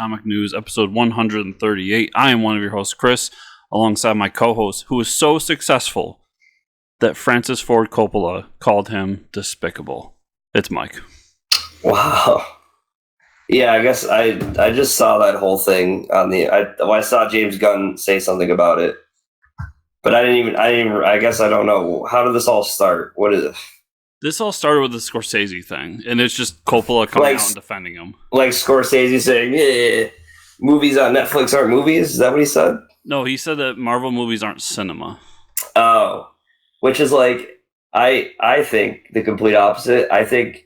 Comic News, episode 138. I am one of your hosts, Chris, alongside my co-host, who is so successful that Francis Ford Coppola called him despicable. It's Mike. Wow. Yeah, I guess I just saw that whole thing on I saw James Gunn say something about it, but I guess I don't know. How did this all start? What is it? This all started with the Scorsese thing, and it's just Coppola coming out and defending him. Like Scorsese saying, yeah, movies on Netflix aren't movies? Is that what he said? No, he said that Marvel movies aren't cinema. Oh, which is like, I think the complete opposite. I think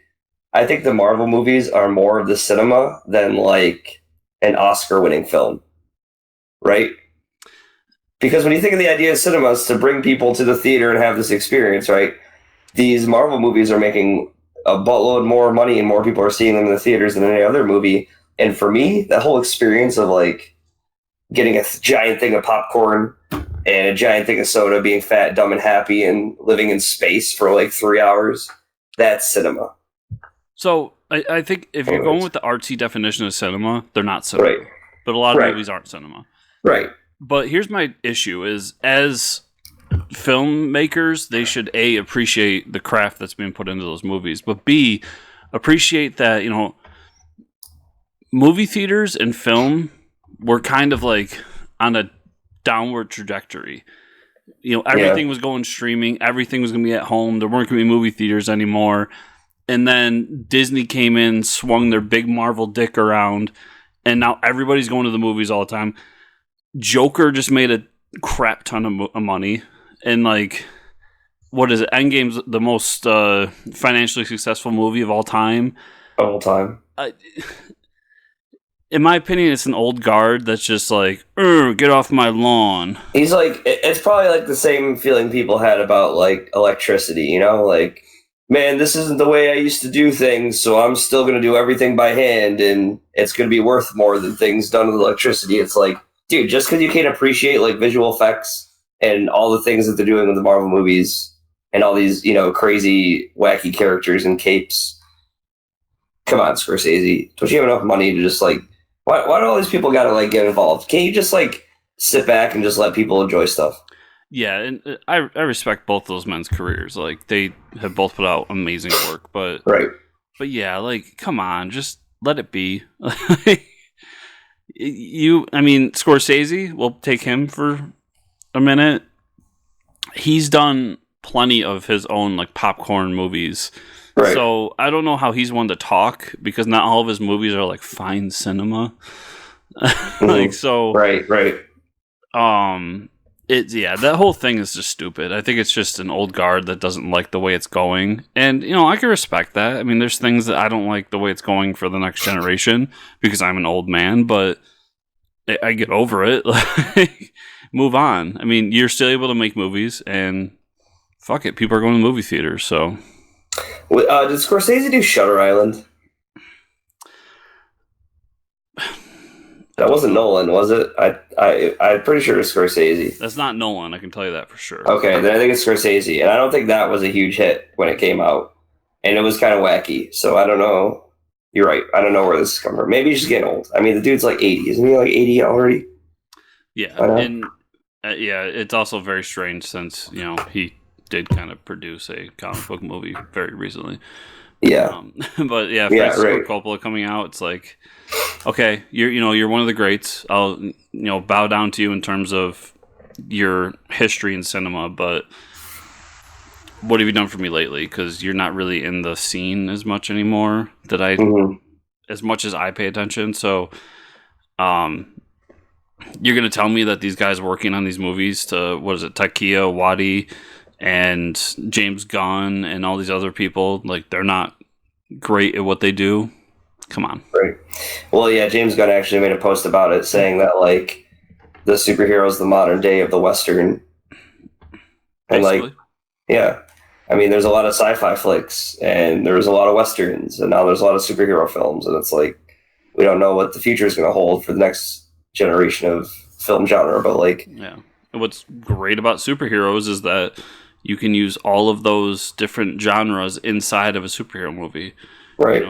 the Marvel movies are more of the cinema than like an Oscar-winning film, right? Because when you think of the idea of cinema is to bring people to the theater and have this experience, right? These Marvel movies are making a buttload more money and more people are seeing them in the theaters than any other movie. And for me, that whole experience of like getting a giant thing of popcorn and a giant thing of soda, being fat, dumb, and happy, and living in space for like 3 hours, that's cinema. So I think if you're going with the artsy definition of cinema, they're not cinema. Right. But a lot of movies aren't cinema. Right. But here's my issue is, as filmmakers, they should A, appreciate the craft that's being put into those movies, but B, appreciate that, you know, movie theaters and film were kind of like on a downward trajectory. You know, everything was going streaming, everything was going to be at home, there weren't going to be movie theaters anymore. And then Disney came in, swung their big Marvel dick around, and now everybody's going to the movies all the time. Joker just made a crap ton of money. And like, what is it? Endgame's the most financially successful movie of all time. All time. In my opinion, it's an old guard that's just like, get off my lawn. He's like, it's probably like the same feeling people had about like electricity, you know? Like, man, this isn't the way I used to do things, so I'm still going to do everything by hand, and it's going to be worth more than things done with electricity. It's like, dude, just because you can't appreciate like visual effects and all the things that they're doing with the Marvel movies and all these, you know, crazy, wacky characters and capes. Come on, Scorsese. Don't you have enough money to just like, why do all these people got to like get involved? Can't you just like sit back and just let people enjoy stuff? Yeah, and I respect both those men's careers. Like, they have both put out amazing work, but right. But yeah, like, come on, just let it be. I mean, Scorsese, we'll take him for a minute. He's done plenty of his own like popcorn movies. Right. So I don't know how he's one to talk, because not all of his movies are like fine cinema. Like, so right. That whole thing is just stupid. I think it's just an old guard that doesn't like the way it's going. And, you know, I can respect that. I mean, there's things that I don't like the way it's going for the next generation because I'm an old man, but I get over it. Like, move on. I mean, you're still able to make movies, and fuck it, people are going to movie theaters, so. Did Scorsese do Shutter Island? That wasn't Nolan, was it? I'm pretty sure it's Scorsese. That's not Nolan, I can tell you that for sure. Okay, then I think it's Scorsese, and I don't think that was a huge hit when it came out, and it was kind of wacky, so I don't know. You're right, I don't know where this is coming from. Maybe he's just getting old. I mean, the dude's like 80, isn't he like 80 already? Yeah, and it's also very strange since, you know, he did kind of produce a comic book movie very recently. Yeah. But yeah, Francis Ford Coppola coming out, it's like, okay, you're one of the greats. I'll, you know, bow down to you in terms of your history in cinema, but what have you done for me lately? Because you're not really in the scene as much anymore as much as I pay attention. So, you're going to tell me that these guys working on these movies Taika Waititi and James Gunn and all these other people, like, they're not great at what they do? Come on. Right. Well, yeah, James Gunn actually made a post about it saying that, like, the superhero is the modern day of the Western. And, like, yeah. I mean, there's a lot of sci-fi flicks, and there's a lot of Westerns, and now there's a lot of superhero films, and it's like, we don't know what the future is going to hold for the next generation of film genre, but, like... Yeah. And what's great about superheroes is that you can use all of those different genres inside of a superhero movie. Right.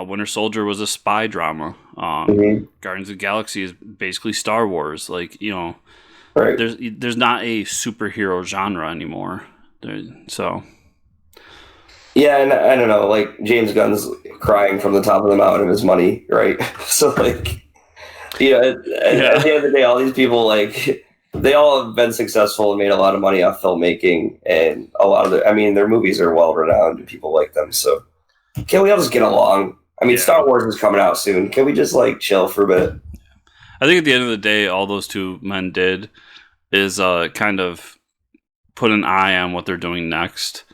Winter Soldier was a spy drama. Mhm. Guardians of the Galaxy is basically Star Wars. Like, Right. there's not a superhero genre anymore. So Yeah, and I don't know, like James Gunn's crying from the top of the mountain of his money, right? So like, at yeah, the end of the day, all these people like they all have been successful and made a lot of money off filmmaking, and a lot of their movies are well renowned and people like them. So can we all just get along? I mean, Yeah. Star Wars is coming out soon. Can we just like chill for a bit? I think at the end of the day, all those two men did is kind of put an eye on what they're doing next.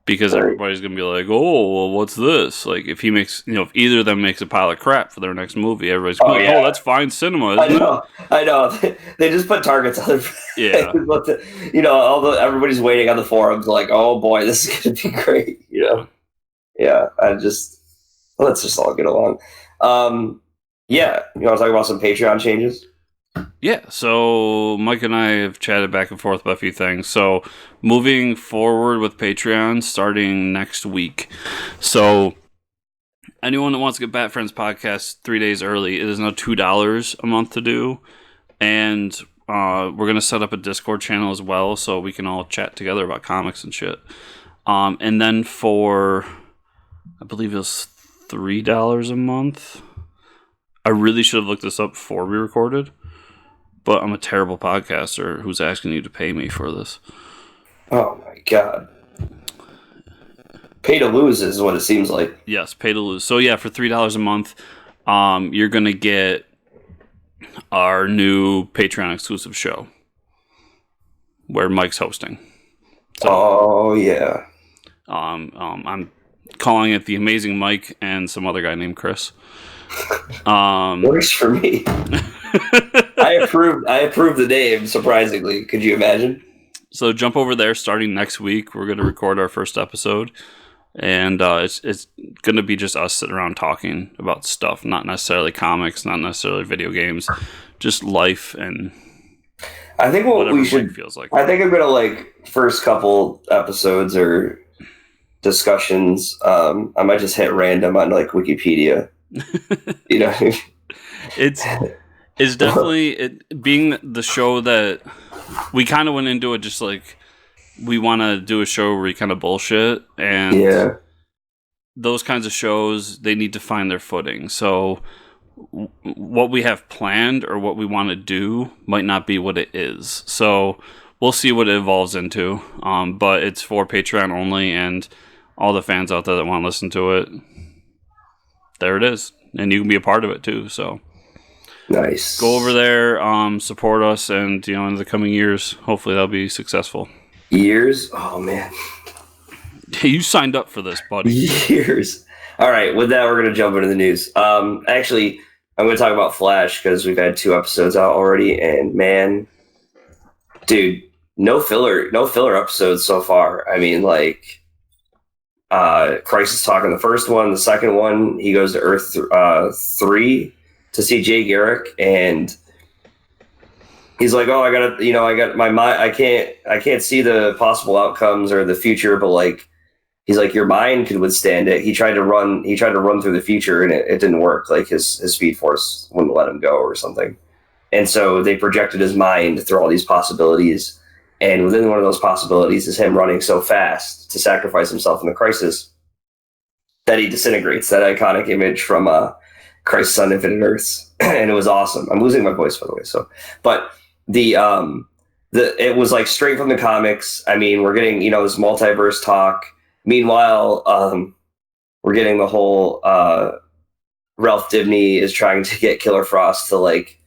Because Right. everybody's gonna be like, "Oh, well, what's this?" Like, if if either of them makes a pile of crap for their next movie, everybody's gonna be like, Yeah. "Oh, that's fine cinema, I isn't know, I know. They just put targets on it?" Yeah, although everybody's waiting on the forums, like, oh boy, this is gonna be great. Yeah. Let's just all get along. Yeah, you want to talk about some Patreon changes? yeah. So Mike and I have chatted back and forth about a few things. So moving forward with Patreon, starting next week. So anyone that wants to get Bat Friends podcast 3 days early, it is now $2 a month to do, and we're gonna set up a Discord channel as well, so we can all chat together about comics and shit. And then for, I believe it was $3 a month. I really should have looked this up before we recorded, but I'm a terrible podcaster who's asking you to pay me for this. Oh my god. Pay to lose is what it seems like. Yes, pay to lose. So yeah, for $3 a month, you're gonna get our new Patreon exclusive show where Mike's hosting. So, Oh yeah. I'm calling it the Amazing Mike and some other guy named Chris. Works for me. I approve the name, surprisingly. Could you imagine? So jump over there starting next week. We're going to record our first episode, and it's going to be just us sitting around talking about stuff, not necessarily comics, not necessarily video games, just life and I think what whatever we should Mike feels like. I think I'm gonna like first couple episodes or discussions. I might just hit random on like Wikipedia. It's definitely being the show that we kind of went into it just like we want to do a show where we kind of bullshit, and Yeah. those kinds of shows, they need to find their footing. So what we have planned or what we want to do might not be what it is. So we'll see what it evolves into. But it's for Patreon only, and all the fans out there that want to listen to it, there it is. And you can be a part of it too. So Nice. go over there, support us, and in the coming years, hopefully that'll be successful. Years? Oh man. You signed up for this, buddy. Years. All right, with that, we're gonna jump into the news. Actually, I'm gonna talk about Flash because we've had 2 episodes out already, and man, dude, no filler episodes so far. I mean, like, Crisis Talk in the first one, the second one, he goes to Earth 3 to see Jay Garrick, and he's like, "Oh, I got my mind. I can't see the possible outcomes or the future, but like." He's like, your mind could withstand it. He tried to run through the future, and it didn't work. Like his speed force wouldn't let him go or something. And so they projected his mind through all these possibilities. And within one of those possibilities is him running so fast to sacrifice himself in the Crisis that he disintegrates. That iconic image from Crisis on Infinite Earths, and it was awesome. I'm losing my voice, by the way. So, but it was like straight from the comics. I mean, we're getting this multiverse talk. Meanwhile, we're getting the whole Ralph Dibny is trying to get Killer Frost to like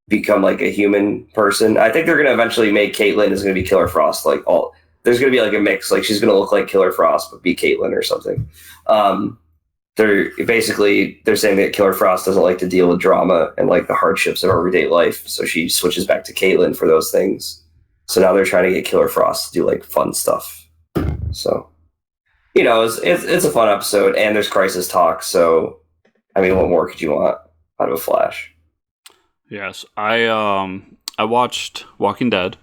become like a human person. I think they're gonna eventually make Caitlyn is gonna be Killer Frost. There's gonna be like a mix. Like she's gonna look like Killer Frost but be Caitlyn or something. They're saying that Killer Frost doesn't like to deal with drama and like the hardships of everyday life, so she switches back to Caitlyn for those things. So now they're trying to get Killer Frost to do like fun stuff. So. It's a fun episode, and there's Crisis Talk, so, I mean, what more could you want out of a Flash? Yes, I watched Walking Dead.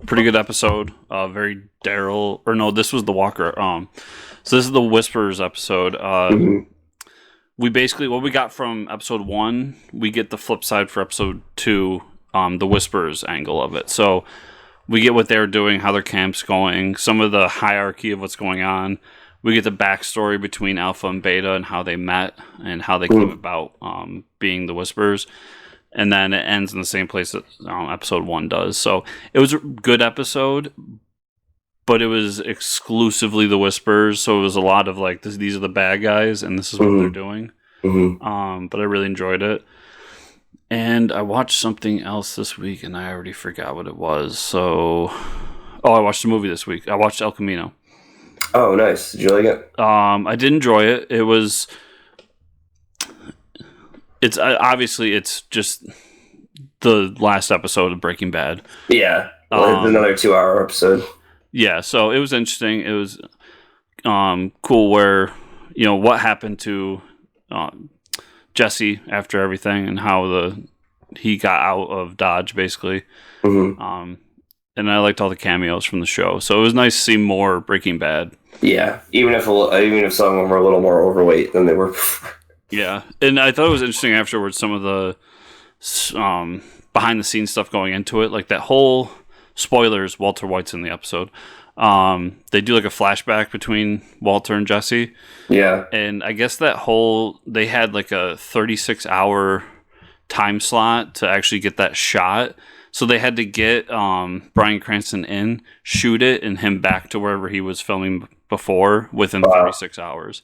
pretty good episode. Very Daryl, or no, this was the Walker. So this is the Whispers episode. We basically, what we got from episode 1, we get the flip side for episode 2, the Whispers angle of it. So we get what they're doing, how their camp's going, some of the hierarchy of what's going on. We get the backstory between Alpha and Beta and how they met and how they came about being the Whispers. And then it ends in the same place that episode 1 does. So it was a good episode, but it was exclusively the Whispers. So it was a lot of like, these are the bad guys and this is what they're doing. But I really enjoyed it. And I watched something else this week and I already forgot what it was. So, I watched a movie this week. I watched El Camino. Oh, nice. Did you like it? I did enjoy it. Obviously it's just the last episode of Breaking Bad. Yeah. Well, it's another 2-hour episode. Yeah, so it was interesting. It was cool where, what happened to Jesse after everything and how he got out of Dodge, basically. And I liked all the cameos from the show. So it was nice to see more Breaking Bad. Yeah, even if some of them were a little more overweight than they were before. Yeah, and I thought it was interesting afterwards, some of the behind-the-scenes stuff going into it. Like that whole, spoilers, Walter White's in the episode. They do like a flashback between Walter and Jesse. Yeah. And I guess they had like a 36-hour time slot to actually get that shot. So they had to get Bryan Cranston in, shoot it, and him back to wherever he was filming before within 36 hours.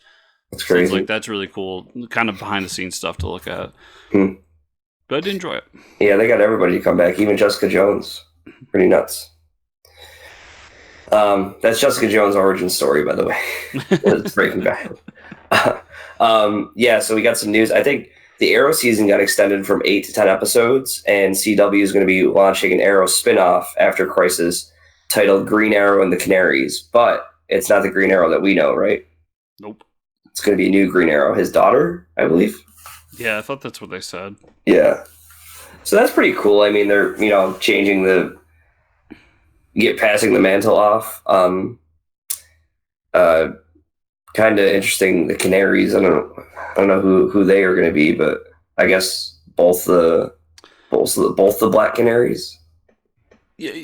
That's crazy. So that's really cool, kind of behind-the-scenes stuff to look at. But I did enjoy it. Yeah, they got everybody to come back, even Jessica Jones. Pretty nuts. That's Jessica Jones' origin story, by the way. It's Breaking Bad. So we got some news. I think the Arrow season got extended from 8 to 10 episodes, and CW is going to be launching an Arrow spinoff after Crisis titled Green Arrow and the Canaries. But it's not the Green Arrow that we know, right? Nope. It's going to be a new Green Arrow. His daughter, I believe. Yeah, I thought that's what they said. Yeah. So that's pretty cool. I mean, they're, changing passing the mantle off. Kind of interesting. The Canaries. I don't know who they are going to be, but I guess both the Black Canaries. Yeah,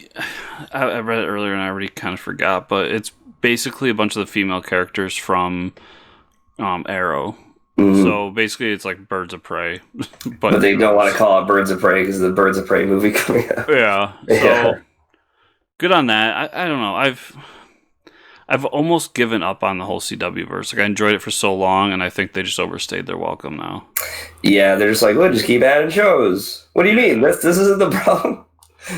I read it earlier and I already kind of forgot, but it's basically a bunch of the female characters from Arrow. So basically, it's like Birds of Prey, but they don't want to call it Birds of Prey because of the Birds of Prey movie coming out. Yeah. So good on that. I don't know. I've almost given up on the whole CW verse. Like I enjoyed it for so long, and I think they just overstayed their welcome now. Yeah, they're just like, well, just keep adding shows. What do you mean? This isn't the problem.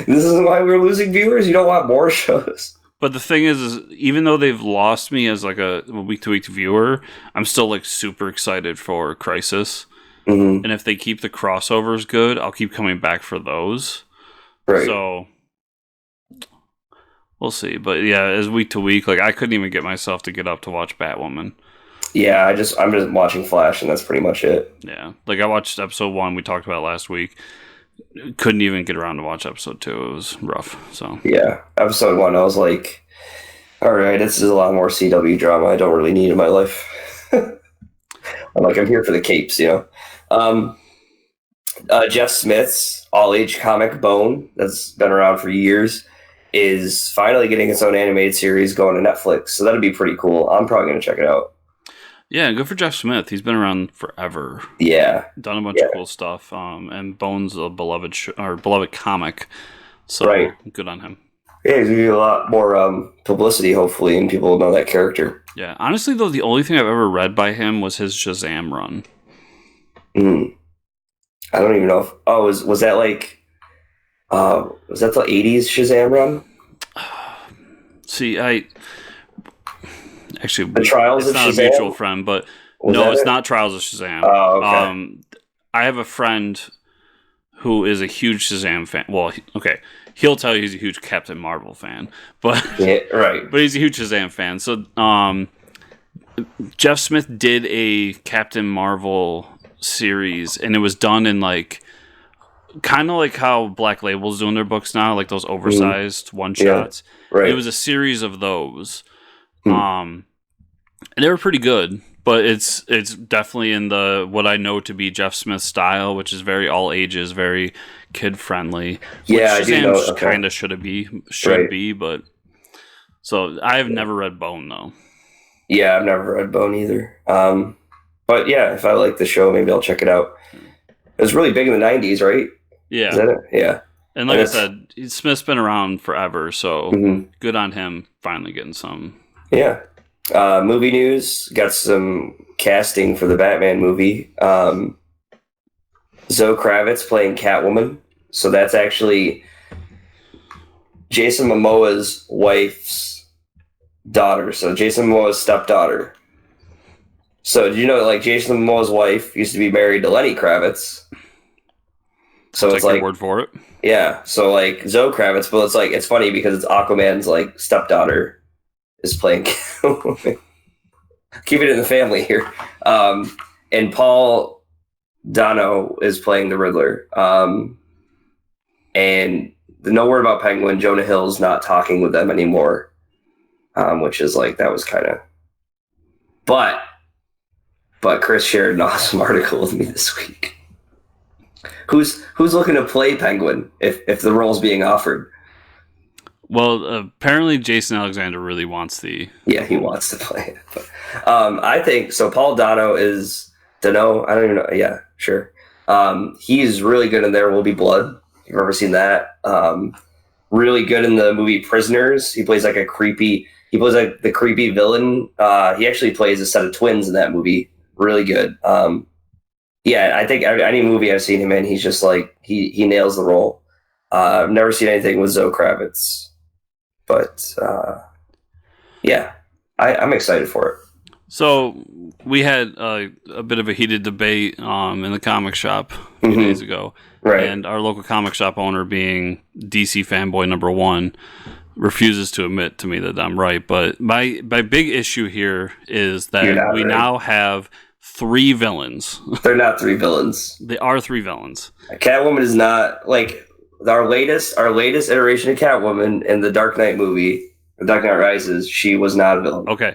This isn't why we're losing viewers. You don't want more shows. But the thing is even though they've lost me as like a week-to-week viewer, I'm still like super excited for Crisis. And if they keep the crossovers good, I'll keep coming back for those. Right. So we'll see. But yeah, as week to week, like I couldn't even get myself to get up to watch Batwoman. Yeah, I'm just watching Flash, and that's pretty much it. Yeah, like I watched episode 1. We talked about last week. Couldn't even get around to watch episode 2. It was rough. So yeah, episode 1, I was like, all right, this is a lot more CW drama I don't really need in my life. I'm here for the capes, Jeff Smith's all-age comic Bone, that's been around for years, is finally getting its own animated series going to Netflix. So that'd be pretty cool. I'm probably going to check it out. Yeah, good for Jeff Smith. He's been around forever. Yeah. Done a bunch of cool stuff. And Bone's a beloved comic. So good on him. Yeah, he's going to get a lot more publicity, hopefully, and people will know that character. Yeah. Honestly, though, the only thing I've ever read by him was his Shazam run. I don't even know if... Oh, was that like... was that the 80s Shazam run? See, Actually, the Trials of Shazam? It's not a mutual friend, but no, it's not Trials of Shazam. Oh, okay. I have a friend who is a huge Shazam fan. Well, he'll tell you he's a huge Captain Marvel fan, but but he's a huge Shazam fan. So, Jeff Smith did a Captain Marvel series, and it was done in like kind of like how Black Label's doing their books now, like those oversized one shots. Yeah, right. It was a series of those, Hmm. and they were pretty good. But it's definitely in the what I know to be Jeff Smith style, which is very all ages, very kid friendly. Which Yeah, I do know. Shazam Okay. kind of should Right. be, but so I have never read Bone though. Yeah, I've never read Bone either. But yeah, if I like the show, maybe I'll check it out. It was really big in the '90s, right? Is Yeah, that it? Yeah. and like And I it's said, Smith's been around forever, so mhm. good on him finally getting some. Yeah. Movie news, got some casting for the Batman movie. Zoe Kravitz playing Catwoman. So that's actually Jason Momoa's wife's daughter. So Jason Momoa's stepdaughter. So did you know that, like, Jason Momoa's wife used to be married to Lenny Kravitz? So Take it's your like, word for it. yeah. So like Zoe Kravitz, but it's like it's funny because it's Aquaman's like stepdaughter is playing Catwoman. Keep it in the family here. And Paul Dano is playing the Riddler. And no word about Penguin. Jonah Hill's not talking with them anymore, which is like that was kind of. But Chris shared an awesome article with me this week. Who's looking to play Penguin if the role's being offered? Well, apparently Jason Alexander really wants the. Yeah, he wants to play it. But, I think so. Paul Dano is Dano. I don't even know. Yeah, sure. He's really good in There Will Be Blood. If you've ever seen that, really good in the movie Prisoners. He plays like a creepy. He plays like the creepy villain. He actually plays a set of twins in that movie. Really good. Yeah, I think any movie I've seen him in, he's just like he nails the role. I've never seen anything with Zoe Kravitz. But yeah, I'm excited for it. So we had a bit of a heated debate in the comic shop a few days ago, Right. And our local comic shop owner, being DC fanboy number one, refuses to admit to me that I'm right. But my big issue here is that we right. now have 3 villains. They're not 3 villains. They are 3 villains. Catwoman is not like our latest iteration of Catwoman in the Dark Knight movie, The Dark Knight Rises. She was not a villain. Okay,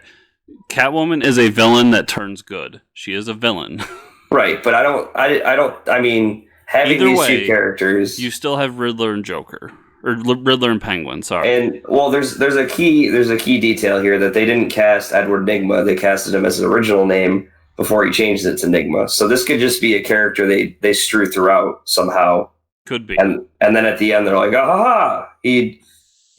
Catwoman is a villain that turns good. She is a villain. Right, but I mean, having Either these way, 2 characters, you still have Riddler and Joker, or Riddler and Penguin. Sorry. and well, there's a key detail here that they didn't cast Edward Nygma. They casted him as his original name before he changed it to Nygma. So this could just be a character they strew throughout somehow. Could be. And then at the end they're like, ah, ha, ha, he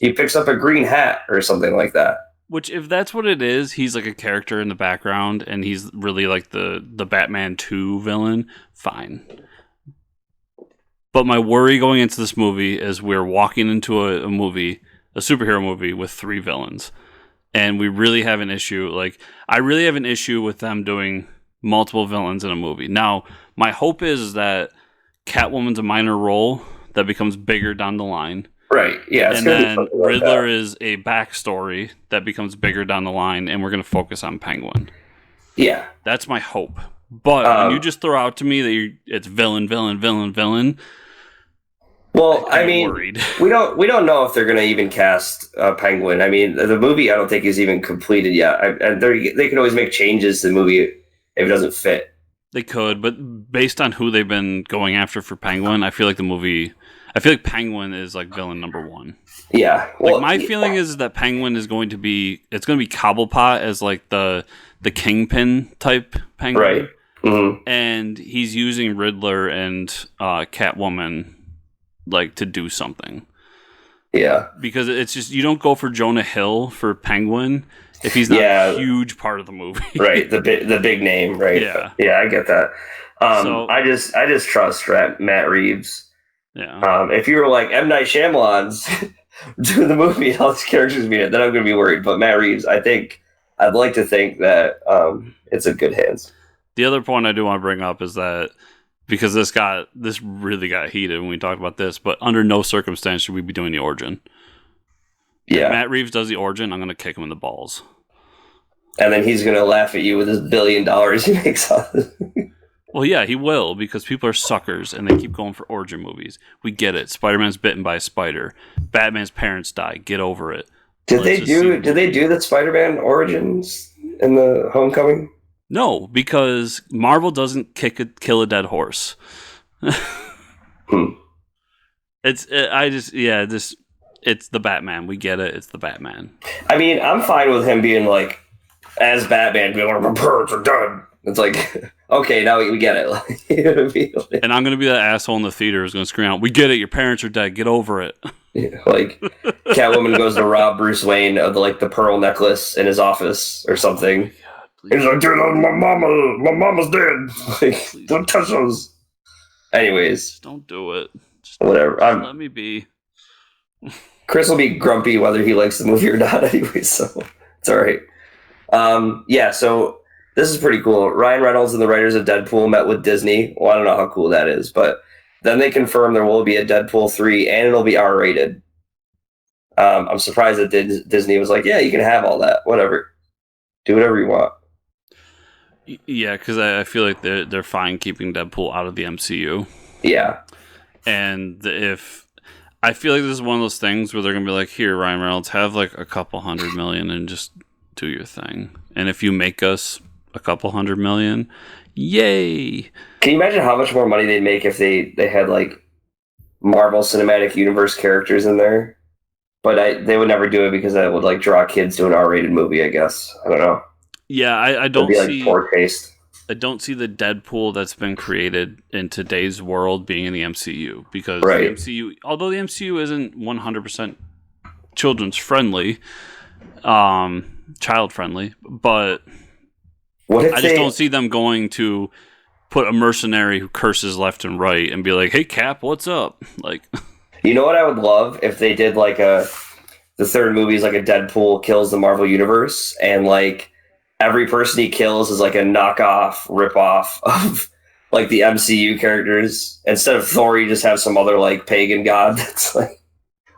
picks up a green hat or something like that. Which, if that's what it is, he's like a character in the background, and he's really like the Batman 2 villain. Fine. But my worry going into this movie is we're walking into a superhero movie with 3 villains. And we really have an issue. Like, I really have an issue with them doing multiple villains in a movie. Now, my hope is that Catwoman's a minor role that becomes bigger down the line. Right, yeah. And then Riddler is a backstory that becomes bigger down the line, and we're going to focus on Penguin. Yeah. That's my hope. But when you just throw out to me that it's villain, well, I mean, worried. we don't know if they're going to even cast Penguin. I mean, the movie I don't think is even completed yet. And they can always make changes to the movie if it doesn't fit. They could, but based on who they've been going after for Penguin, I feel like Penguin is like villain number 1. Yeah. Well, like, my feeling is that Penguin is going to be Cobblepot as like the Kingpin type Penguin. Right. Mm-hmm. And he's using Riddler and Catwoman like to do something. Yeah. Because it's just, you don't go for Jonah Hill for Penguin if he's not a huge part of the movie. Right. The big name, right? Yeah. Yeah, I get that. So, I just trust Matt Reeves. Yeah. If you were like M. Night Shyamalan's doing the movie and all these characters being it, then I'm going to be worried. But Matt Reeves, I'd like to think that it's in good hands. The other point I do want to bring up is that because this really got heated when we talked about this, but under no circumstance should we be doing the origin. Yeah. If Matt Reeves does the origin, I'm going to kick him in the balls. And then he's going to laugh at you with his $1 billion he makes on it. Well, yeah, he will, because people are suckers and they keep going for origin movies. We get it. Spider-Man's bitten by a spider. Batman's parents die. Get over it. Did they do the Spider-Man origins in the Homecoming? No, because Marvel doesn't kill a dead horse. It's the Batman. We get it. It's the Batman. I mean, I'm fine with him being like, as Batman, being like, my parents are dead. It's like, okay, now we get it. You know what I mean? And I'm gonna be that asshole in the theater who's gonna scream out, "We get it. Your parents are dead. Get over it." Yeah, like Catwoman goes to rob Bruce Wayne of the pearl necklace in his office or something. Oh God, he's like, dude, my mama's dead. Like, don't touch those. Anyways, just don't do it. Whatever. Let me be. Chris will be grumpy whether he likes the movie or not anyway, so it's all right. Yeah, so this is pretty cool. Ryan Reynolds and the writers of Deadpool met with Disney. Well, I don't know how cool that is, but then they confirmed there will be a Deadpool 3 and it'll be R-rated. I'm surprised that Disney was like, yeah, you can have all that. Whatever. Do whatever you want. Yeah, because I feel like they're fine keeping Deadpool out of the MCU. Yeah. And I feel like this is one of those things where they're going to be like, here, Ryan Reynolds, have like a couple $100 million and just do your thing. And if you make us a couple $100 million, yay! Can you imagine how much more money they'd make if they had like Marvel Cinematic Universe characters in there? But they would never do it because that would like draw kids to an R-rated movie, I guess. I don't know. Yeah, I don't see poor taste. I don't see the Deadpool that's been created in today's world being in the MCU because the MCU, although the MCU isn't 100% children's friendly, child friendly, but I just don't see them going to put a mercenary who curses left and right and be like, "Hey, Cap, what's up?" Like, you know what I would love if they did like the third movie is like a Deadpool kills the Marvel Universe and like. Every person he kills is like a knockoff, ripoff of like the MCU characters. Instead of Thor, you just have some other like pagan god that's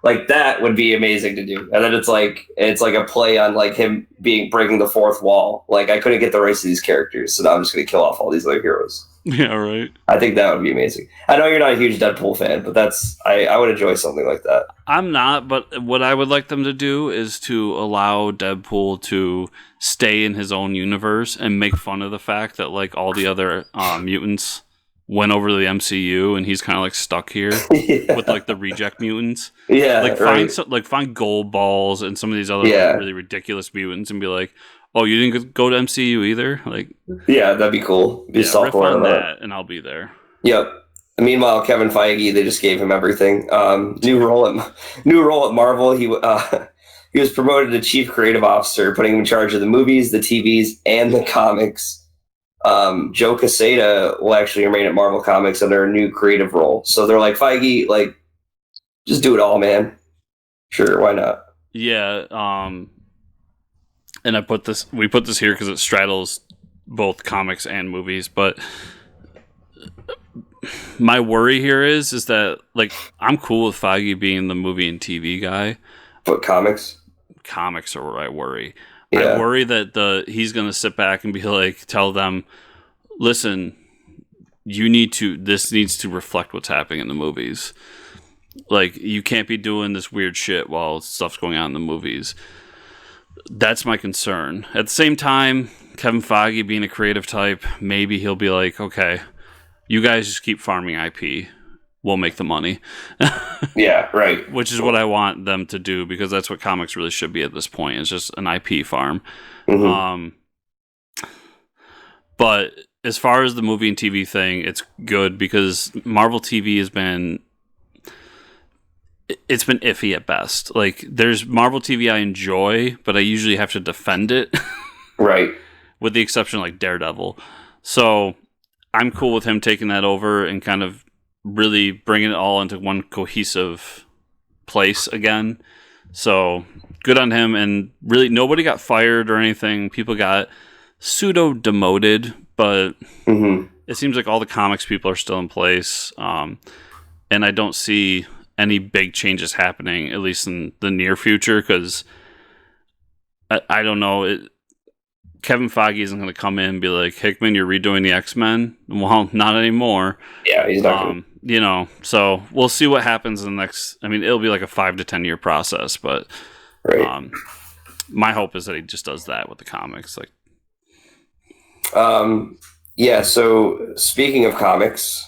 like that would be amazing to do. And then it's like a play on like him breaking the fourth wall. Like I couldn't get the rights to these characters, so now I'm just gonna kill off all these other heroes. Yeah, right. I think that would be amazing. I know you're not a huge Deadpool fan, but I would enjoy something like that. I'm not, but what I would like them to do is to allow Deadpool to stay in his own universe and make fun of the fact that like all the other mutants went over to the MCU and he's kind of like stuck here with like the reject mutants. Yeah, like find Gold Balls and some of these other like, really ridiculous mutants and be like, oh, you didn't go to MCU either? Like, yeah, that'd be cool. Riff on that, and I'll be there. Yep. Meanwhile, Kevin Feige, they just gave him everything. New role at Marvel. He was promoted to chief creative officer, putting him in charge of the movies, the TVs, and the comics. Joe Quesada will actually remain at Marvel Comics under a new creative role. So they're like, Feige, like, just do it all, man. Sure, why not? Yeah. And we put this here because it straddles both comics and movies, but my worry here is that like I'm cool with Feige being the movie and TV guy, but comics are where I worry. Yeah. I worry that he's gonna sit back and be like, tell them, listen, this needs to reflect what's happening in the movies. Like you can't be doing this weird shit while stuff's going on in the movies. That's my concern. At the same time, Kevin Feige being a creative type, maybe he'll be like, okay, you guys just keep farming IP. We'll make the money. Yeah, right. Which is what I want them to do because that's what comics really should be at this point. It's just an IP farm. Mm-hmm. But as far as the movie and TV thing, it's good because Marvel TV has been... It's been iffy at best. Like, there's Marvel TV I enjoy, but I usually have to defend it. Right. With the exception of, like, Daredevil. So, I'm cool with him taking that over and kind of really bringing it all into one cohesive place again. So, good on him. And really, nobody got fired or anything. People got pseudo-demoted, but it seems like all the comics people are still in place. And I don't see any big changes happening, at least in the near future, because I don't know. Kevin Feige isn't going to come in and be like, Hickman, you're redoing the X-Men. Well, not anymore. Yeah, he's not. So we'll see what happens in the next. I mean, it'll be like a 5 to 10 year process, but Right. My hope is that he just does that with the comics. Like, yeah. So speaking of comics,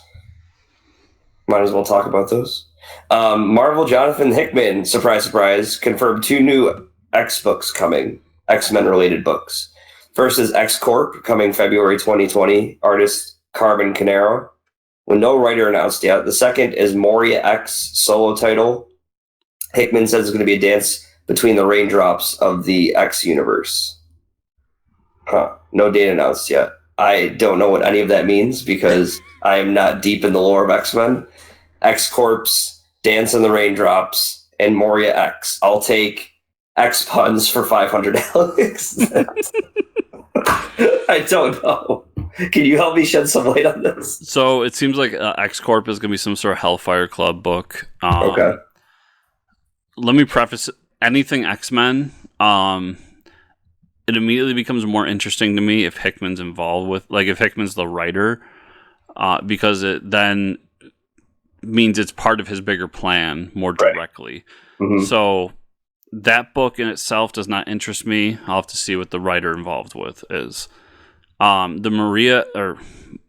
might as well talk about those. Marvel Jonathan Hickman, surprise, surprise, confirmed 2 new X books coming, X-Men related books. First is X Corp, coming February 2020, artist Carmen Canero, with no writer announced yet. The second is Moria X, solo title. Hickman says it's going to be a dance between the raindrops of the X universe. No date announced yet. I don't know what any of that means because I am not deep in the lore of X-Men. X Corp's, Dance in the Raindrops, and Moria X. I'll take X puns for $500. I don't know. Can you help me shed some light on this? So it seems like X Corp is going to be some sort of Hellfire Club book. Okay. Let me preface anything X-Men. It immediately becomes more interesting to me if Hickman's involved with, like, if Hickman's the writer, because it then means it's part of his bigger plan more directly. Right. Mm-hmm. So that book in itself does not interest me. I'll have to see what the writer involved with is. The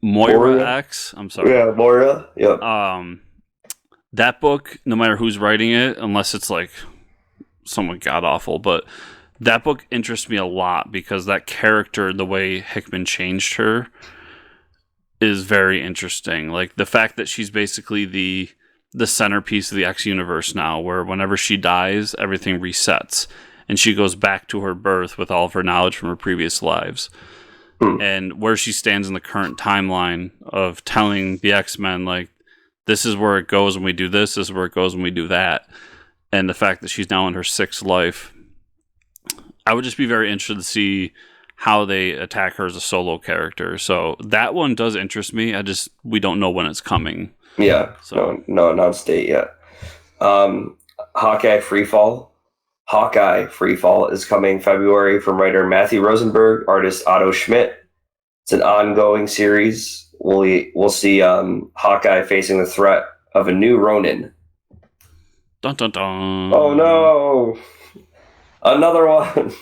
Moira X. I'm sorry. Yeah, Moira. Yeah. That book, no matter who's writing it, unless it's like someone god awful, but that book interests me a lot because that character, the way Hickman changed her, is very interesting. Like the fact that she's basically the centerpiece of the X universe now, where whenever she dies, everything resets and she goes back to her birth with all of her knowledge from her previous lives. And where she stands in the current timeline of telling the X-Men, like, this is where it goes when we do this is where it goes when we do that. And the fact that she's now in her 6th life, I would just be very interested to see how they attack her as a solo character. So that one does interest me. We don't know when it's coming. Yeah. So no announced date yet. Hawkeye Freefall is coming February from writer Matthew Rosenberg, artist Otto Schmidt. It's an ongoing series. We'll see Hawkeye facing the threat of a new Ronin. Dun, dun, dun. Oh no! Another one.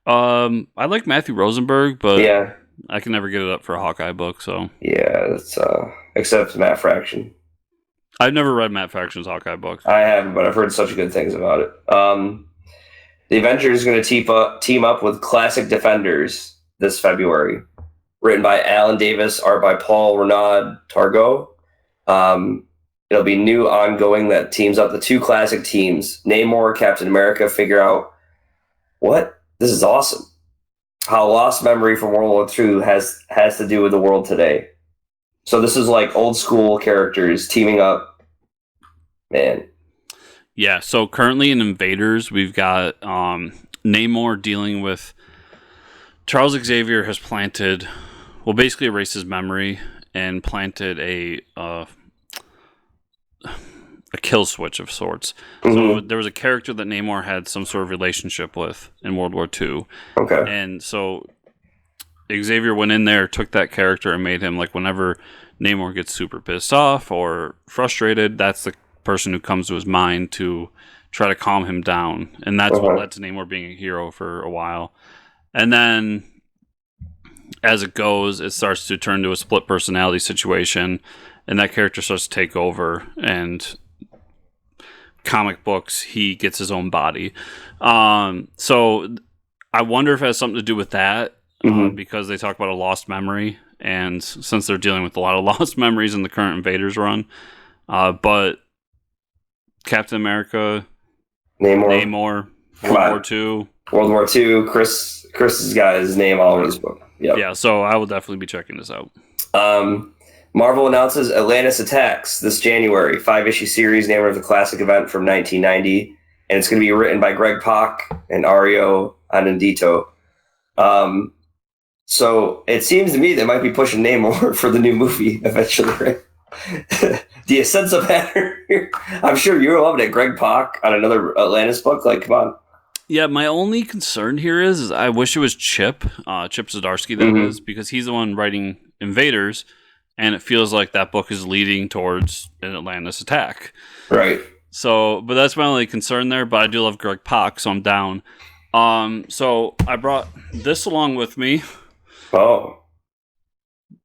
I like Matthew Rosenberg, but yeah, I can never get it up for a Hawkeye book. So yeah, it's except Matt Fraction. I've never read Matt Fraction's Hawkeye book. I haven't, but I've heard such good things about it. The Avengers is going to team up with Classic Defenders this February. Written by Alan Davis, art by Paul Renaud Targot. It'll be new ongoing that teams up the 2 classic teams. Namor, Captain America, figure out what? This is awesome. How lost memory from World War II has to do with the world today. So this is like old school characters teaming up. Man. Yeah, so currently in Invaders, we've got Namor dealing with... Charles Xavier has planted... Well, basically erased his memory and planted a kill switch of sorts. Mm-hmm. So there was a character that Namor had some sort of relationship with in World War II. Okay. And so Xavier went in there, took that character, and made him, like, whenever Namor gets super pissed off or frustrated, that's the person who comes to his mind to try to calm him down. And that's what led to Namor being a hero for a while. And then as it goes, it starts to turn to a split personality situation, and that character starts to take over, and comic books, he gets his own body. So I wonder if it has something to do with that, because they talk about a lost memory, and since they're dealing with a lot of lost memories in the current Invaders run, but Captain America, Namor, World War II, Chris has got his name all over his book. Yep. Yeah, so I will definitely be checking this out. Marvel announces Atlantis Attacks this January, 5-issue series named after the classic event from 1990, and it's going to be written by Greg Pak and Ario Anindito. So it seems to me they might be pushing Namor for the new movie eventually, right? Do you sense a pattern here? I'm sure you're loving it. Greg Pak on another Atlantis book, like, come on. Yeah, my only concern here is I wish it was Chip Zdarsky that is, because he's the one writing Invaders, and it feels like that book is leading towards an Atlantis attack. Right. So, but that's my only concern there. But I do love Greg Pak, so I'm down. So I brought this along with me. Oh.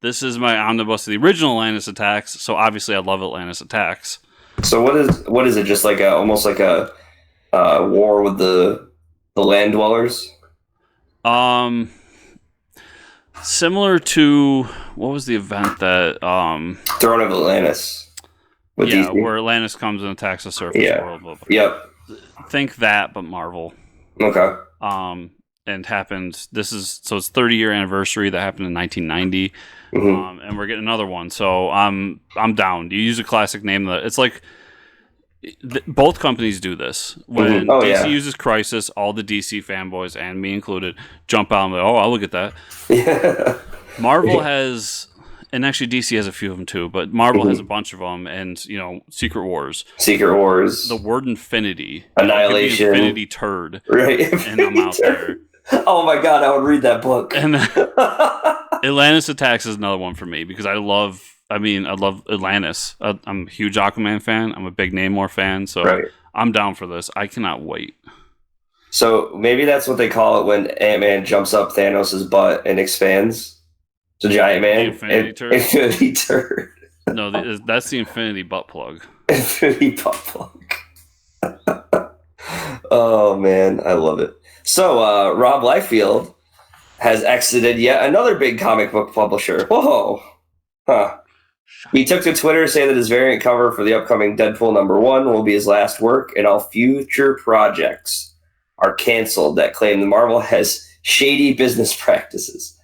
This is my omnibus of the original Atlantis Attacks. So obviously, I love Atlantis Attacks. So what is it? Just like almost like a war with the land dwellers? Similar to what was the event that Throne of Atlantis. With yeah, DC? where Atlantis comes and attacks the surface world. Blah, blah. Yep. Think that, but Marvel. Okay. And happened. It's 30-year anniversary that happened in 1990. And we're getting another one. So I'm down. You use a classic name that it's like both companies do this. When DC uses Crisis, all the DC fanboys and me included jump out and like, I'll look at that. Yeah. Marvel has. And actually, DC has a few of them too, but Marvel has a bunch of them, and Secret Wars, the word Infinity, Annihilation, Infinity turd, right? And I'm out there. Oh my god, I would read that book. And Atlantis Attacks is another one for me because I love Atlantis. I'm a huge Aquaman fan. I'm a big Namor fan, so I'm down for this. I cannot wait. So maybe that's what they call it when Ant-Man jumps up Thanos' butt and expands. The giant man. Infinity turd. No, that's the Infinity butt plug. Infinity butt plug. Oh, man. I love it. So, Rob Liefeld has exited yet another big comic book publisher. Whoa. Huh. He took to Twitter saying that his variant cover for the upcoming Deadpool #1 will be his last work, and all future projects are canceled that claim the Marvel has shady business practices.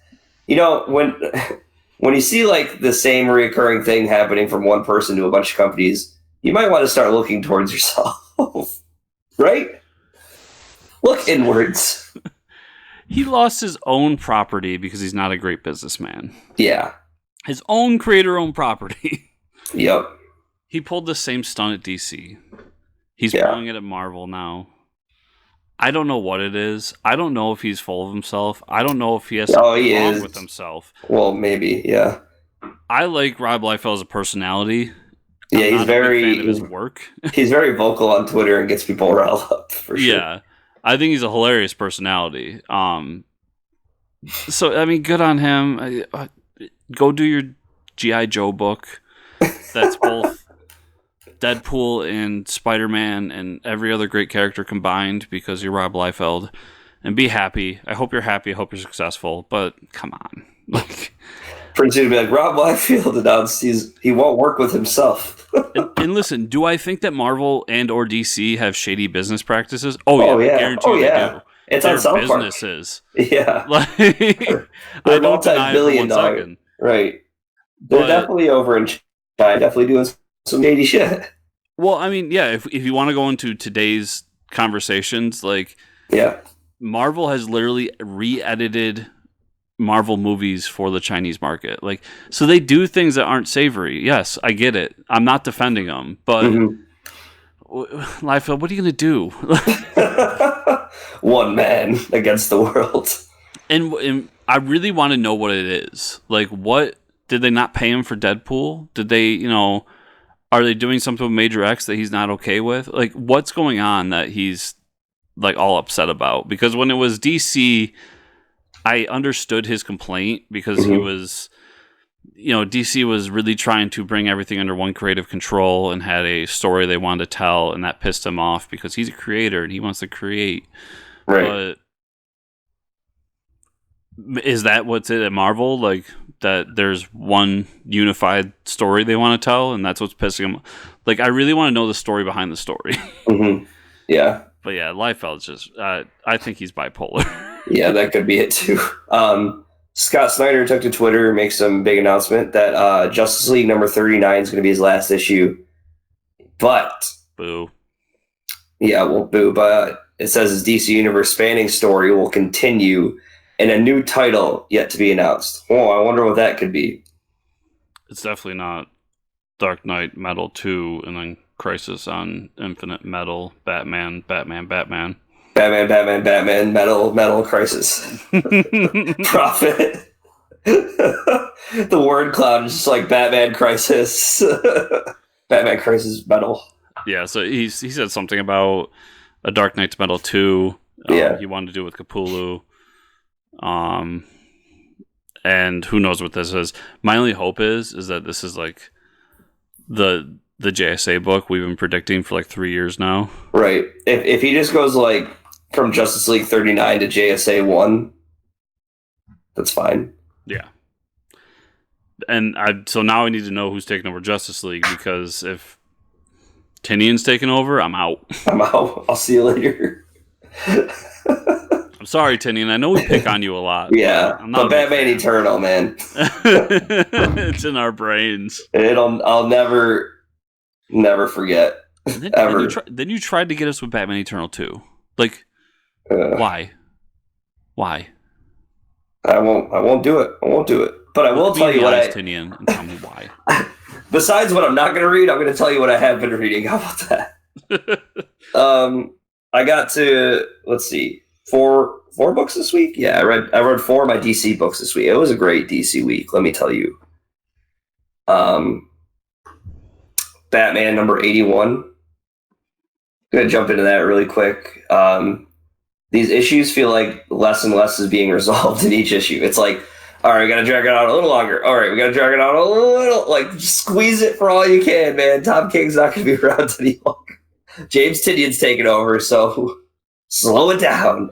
When you see like the same recurring thing happening from one person to a bunch of companies, you might want to start looking towards yourself, right? Look inwards. He lost his own property because he's not a great businessman. Yeah. His own creator-owned property. Yep. He pulled the same stunt at DC. He's pulling it at Marvel now. I don't know what it is. I don't know if he's full of himself. I don't know if he has something wrong with himself. Well, maybe, yeah. I like Rob Liefeld as a personality. Yeah, he's very fan of his work. He's very vocal on Twitter and gets people riled up for sure. Yeah, I think he's a hilarious personality. So I mean, good on him. Go do your G.I. Joe book. That's both Deadpool and Spider-Man and every other great character combined because you're Rob Liefeld, and be happy. I hope you're happy. I hope you're successful. But come on, pretty soon to be like Rob Liefeld announced he won't work with himself. and listen, do I think that Marvel and or DC have shady business practices? Oh yeah, I guarantee they do. It's their on South businesses. Park. Yeah, they're I don't deny it for 1 second. Right, they're definitely over in China, definitely doing some shady shit. Well, I mean, yeah, if you want to go into today's conversations, Marvel has literally re-edited Marvel movies for the Chinese market. So they do things that aren't savory. Yes, I get it. I'm not defending them, but Liefeld, what are you going to do? One man against the world. And I really want to know what it is. What did they not pay him for Deadpool? Did they, are they doing something with Major X that he's not okay with? What's going on that he's all upset about? Because when it was DC, I understood his complaint because he was, DC was really trying to bring everything under one creative control and had a story they wanted to tell, and that pissed him off because he's a creator and he wants to create. Right. But is that what's it at Marvel? That there's one unified story they want to tell, and that's what's pissing him. I really want to know the story behind the story. Yeah. But yeah, Liefeld's just, I think he's bipolar. Yeah, that could be it too. Scott Snyder took to Twitter and makes some big announcement that Justice League number 39 is going to be his last issue. But boo. Yeah, well, boo. But it says his DC Universe spanning story will continue in a new title yet to be announced. Oh, I wonder what that could be. It's definitely not Dark Knight Metal 2 and then Crisis on Infinite Metal, Batman. Batman, metal, crisis. Prophet. The word cloud is just like Batman crisis. Batman crisis metal. Yeah, so he said something about a Dark Knight's Metal 2. He wanted to do with Cthulhu. And who knows what this is. My only hope is that this is like the JSA book we've been predicting for like 3 years now. Right. If he just goes like from Justice League 39 to JSA 1, that's fine. Yeah. And so now I need to know who's taking over Justice League, because if Tinian's taking over, I'm out. I'll see you later. I'm sorry, Tinian. I know we pick on you a lot. Yeah, but Batman Eternal, man. It's in our brains. I'll never forget. Ever. Then you tried to get us with Batman Eternal too. Like, why? Why? I won't do it. I won't do it. But I will tell you what Tinian, and tell me why. Besides what I'm not going to read, I'm going to tell you what I have been reading. How about that? I got to, let's see, four books this week. Yeah, I read 4 of my DC books this week. It was a great DC week, let me tell you. Batman number 81. I'm going to jump into that really quick. These issues feel like less and less is being resolved in each issue. It's like, all right, we got to drag it out a little longer. All right, we got to drag it out a little. Like, just squeeze it for all you can, man. Tom King's not going to be around any longer. James Tynion's taking over, so slow it down.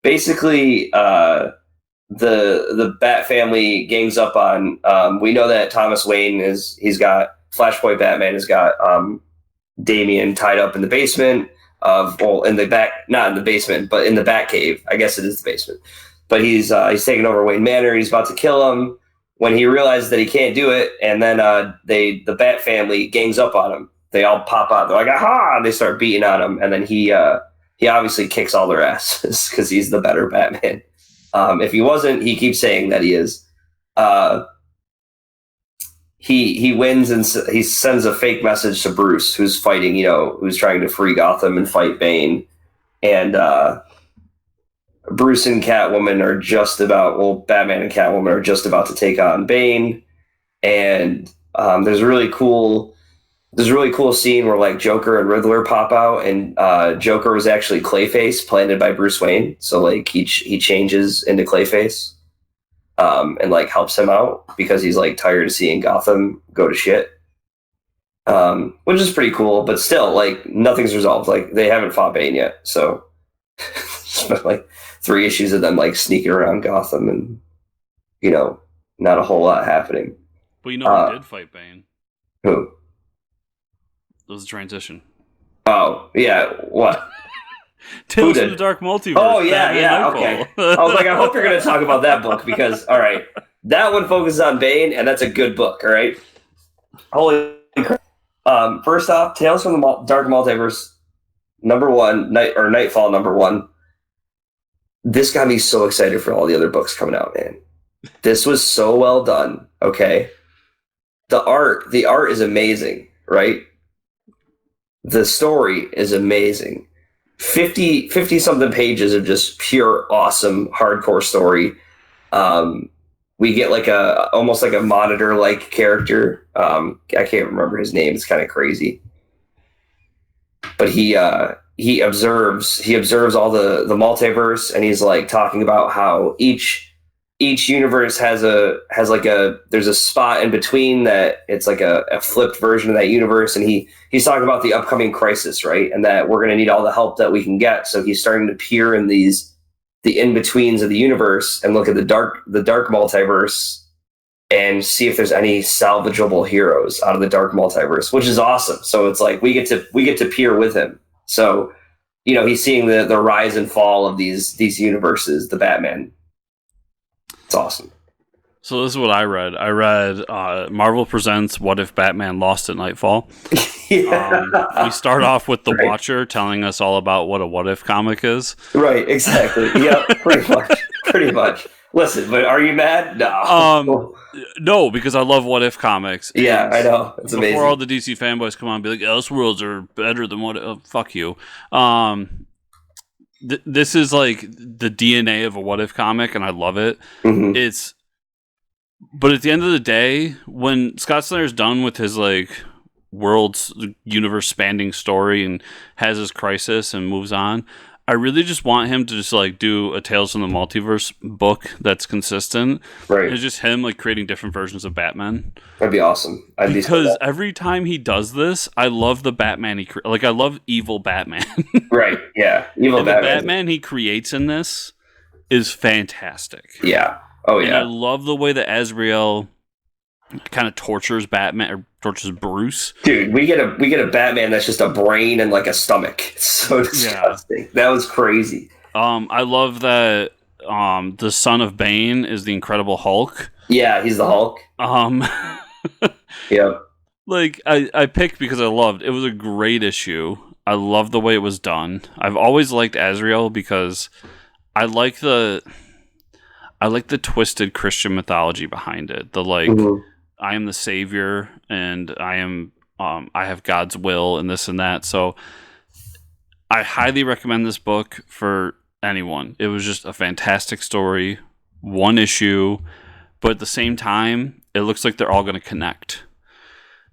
Basically, the Bat family gangs up on. We know that Thomas Wayne he's got Flashpoint Batman has got Damian tied up in the basement in the back, not in the basement, but in the Batcave. I guess it is the basement. But he's taking over Wayne Manor. He's about to kill him when he realizes that he can't do it. And then the Bat family gangs up on him. They all pop out. They're like, aha! And they start beating on him. And then he obviously kicks all their asses because he's the better Batman. If he wasn't, he keeps saying that he is. He wins, and he sends a fake message to Bruce, who's fighting, who's trying to free Gotham and fight Bane. And Bruce and Catwoman are Batman and Catwoman are just about to take on Bane. And there's a really cool scene where like Joker and Riddler pop out, and Joker was actually Clayface, planted by Bruce Wayne. So like he changes into Clayface. And like helps him out because he's like tired of seeing Gotham go to shit, which is pretty cool. But still, like nothing's resolved. Like they haven't fought Bane yet, so it's been like 3 issues of them like sneaking around Gotham, and not a whole lot happening. But who did fight Bane? Who? It was a transition. Oh yeah, what? Tales of the Dark Multiverse. Oh, yeah, okay. I was like, I hope you're going to talk about that book because, all right, that one focuses on Bane, and that's a good book, all right? Holy crap. First off, Tales from the Dark Multiverse, number 1, Nightfall, number 1. This got me so excited for all the other books coming out, man. This was so well done, okay? The art is amazing, right? The story is amazing. 50 something pages of just pure awesome hardcore story. We get like almost like a Monitor like character. I can't remember his name. It's kind of crazy. But he observes all the multiverse, and he's like talking about how each universe there's a spot in between that it's like a flipped version of that universe, and he's talking about the upcoming crisis, right? And that we're going to need all the help that we can get. So he's starting to peer in the in-betweens of the universe and look at the dark multiverse and see if there's any salvageable heroes out of the dark multiverse, which is awesome. So it's like we get to peer with him. So, he's seeing the rise and fall of these universes, the Batman. It's awesome. So this is what I read. I read Marvel Presents What If Batman Lost at Nightfall. Yeah. We start off with The Watcher telling us all about what a what if comic is. Right, exactly. Yeah, pretty much. Listen, but are you mad? No. No, because I love what if comics. Yeah, I know. It's amazing. Before all the DC fanboys come on and be like, Elseworlds are better than what if. Fuck you. this is like the DNA of a what if comic, and I love it. Mm-hmm. But at the end of the day, when Scott Snyder's done with his like world's universe spanning story and has his crisis and moves on, I really just want him to just like do a Tales from the Multiverse book that's consistent. Right. It's just him like creating different versions of Batman. That'd be awesome. Because every time he does this, I love the Batman like I love evil Batman. Right. Yeah. Evil Batman. The Batman he creates in this is fantastic. Yeah. Oh yeah. And I love the way that Azrael kind of tortures Batman or tortures Bruce. Dude, we get a Batman that's just a brain and like a stomach. It's so disgusting. Yeah. That was crazy. I love that the son of Bane is the Incredible Hulk. Yeah, he's the Hulk. Yeah. Like I picked because I loved it was a great issue. I love the way it was done. I've always liked Azrael because I like the twisted Christian mythology behind it. The like I am the savior and I have God's will and this and that. So I highly recommend this book for anyone. It was just a fantastic story, one issue, but at the same time, it looks like they're all going to connect.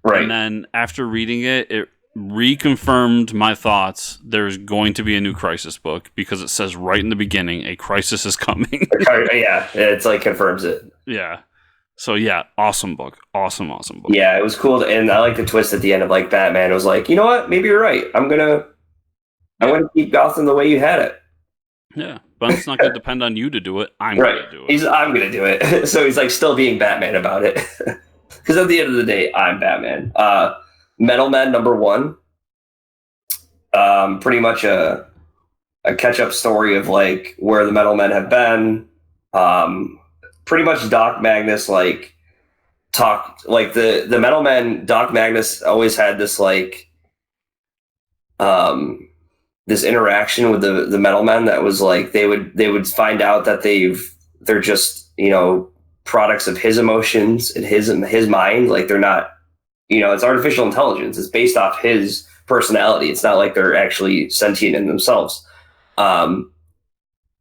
Right. And then after reading it, it reconfirmed my thoughts. There's going to be a new Crisis book because it says right in the beginning, a crisis is coming. Yeah, it's like confirms it. Yeah. So yeah, awesome book. Awesome book. Yeah, it was cool. And I like the twist at the end of like Batman. It was like, you know what? Maybe you're right. I'm gonna keep Gotham the way you had it. Yeah, but it's not gonna depend on you to do it. I'm gonna do it. I'm gonna do it. So he's like still being Batman about it. Because at the end of the day, I'm Batman. Metal Man #1. Pretty much a catch-up story of like where the Metal Men have been. Pretty much Doc Magnus like talk like the Metal Men. Doc Magnus always had this like this interaction with the Metal Men that was like they would find out that they're just, you know, products of his emotions and his mind. Like they're not, you know, it's artificial intelligence. It's based off his personality. It's not like they're actually sentient in themselves.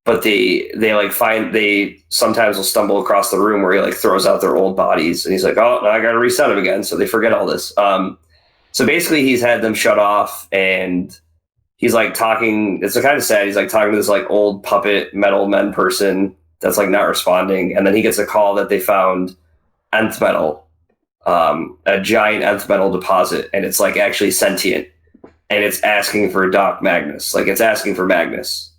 But they sometimes will stumble across the room where he like throws out their old bodies and he's like, oh, now I got to reset them again. So they forget all this. So basically he's had them shut off and he's like talking. It's kind of sad. He's like talking to this like old puppet Metal Men person that's like not responding. And then he gets a call that they found nth metal, a giant nth metal deposit. And it's like actually sentient and it's asking for Doc Magnus. Like it's asking for Magnus.